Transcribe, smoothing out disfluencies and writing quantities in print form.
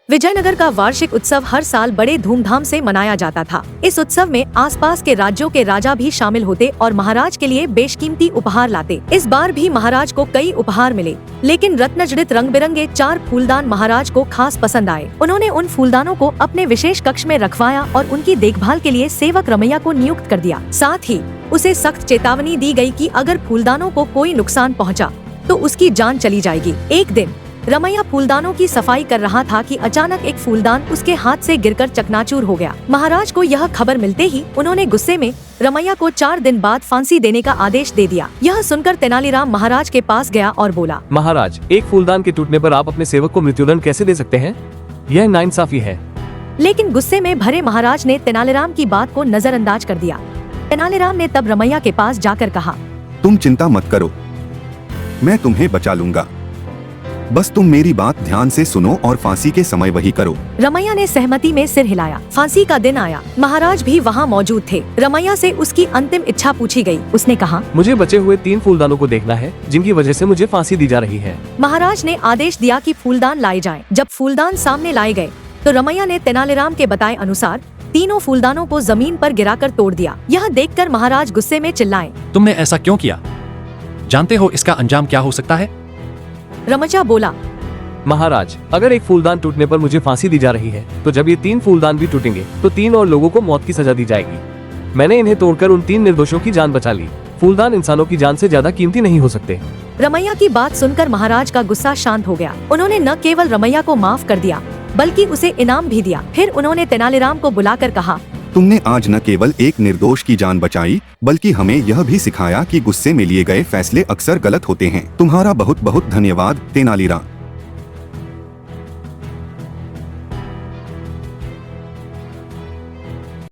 विजयनगर का वार्षिक उत्सव हर साल बड़े धूमधाम से मनाया जाता था। इस उत्सव में आसपास के राज्यों के राजा भी शामिल होते और महाराज के लिए बेशकीमती उपहार लाते। इस बार भी महाराज को कई उपहार मिले, लेकिन रत्नजड़ित रंग बिरंगे 4 फूलदान महाराज को खास पसंद आए। उन्होंने उन फूलदानों को अपने विशेष कक्ष में रखवाया और उनकी देखभाल के लिए सेवक रमैया को नियुक्त कर दिया। साथ ही उसे सख्त चेतावनी दी गई कि अगर फूलदानों को कोई नुकसान पहुंचा तो उसकी जान चली जाएगी। एक दिन रमैया फूलदानों की सफाई कर रहा था कि अचानक एक फूलदान उसके हाथ से गिरकर चकनाचूर हो गया। महाराज को यह खबर मिलते ही उन्होंने गुस्से में रमैया को 4 दिन बाद फांसी देने का आदेश दे दिया। यह सुनकर तेनालीराम महाराज के पास गया और बोला, महाराज, एक फूलदान के टूटने पर आप अपने सेवक को मृत्युदंड कैसे दे सकते हैं? यह नाइंसाफी है। लेकिन गुस्से में भरे महाराज ने तेनालीराम की बात को नजरअंदाज कर दिया। तेनालीराम ने तब रमैया के पास जाकर कहा, तुम चिंता मत करो, मैं तुम्हें बचा लूंगा। बस तुम मेरी बात ध्यान से सुनो और फांसी के समय वही करो। रमैया ने सहमति में सिर हिलाया। फांसी का दिन आया। महाराज भी वहाँ मौजूद थे। रमैया से उसकी अंतिम इच्छा पूछी गई। उसने कहा, मुझे बचे हुए 3 फूलदानों को देखना है, जिनकी वजह से मुझे फांसी दी जा रही है। महाराज ने आदेश दिया कि फूलदान लाए जाएं। जब फूलदान सामने लाए गए तो रमैया ने तेनालीराम के बताए अनुसार तीनों फूलदानों को जमीन पर गिराकर तोड़ दिया। यह देखकर महाराज गुस्से में चिल्लाए, तुमने ऐसा क्यों किया? जानते हो इसका अंजाम क्या हो सकता है? रमैया बोला, महाराज, अगर एक फूलदान टूटने पर मुझे फांसी दी जा रही है, तो जब ये 3 फूलदान भी टूटेंगे तो 3 और लोगों को मौत की सजा दी जाएगी। मैंने इन्हें तोड़कर उन 3 निर्दोषों की जान बचा ली। फूलदान इंसानों की जान से ज्यादा कीमती नहीं हो सकते। रमैया की बात सुनकर महाराज का गुस्सा शांत हो गया। उन्होंने न केवल रमैया को माफ कर दिया, बल्कि उसे इनाम भी दिया। फिर उन्होंने तेनालीराम को बुलाकर कहा, तुमने आज न केवल एक निर्दोष की जान बचाई, बल्कि हमें यह भी सिखाया कि गुस्से में लिए गए फैसले अक्सर गलत होते हैं। तुम्हारा बहुत बहुत धन्यवाद तेनालीराम।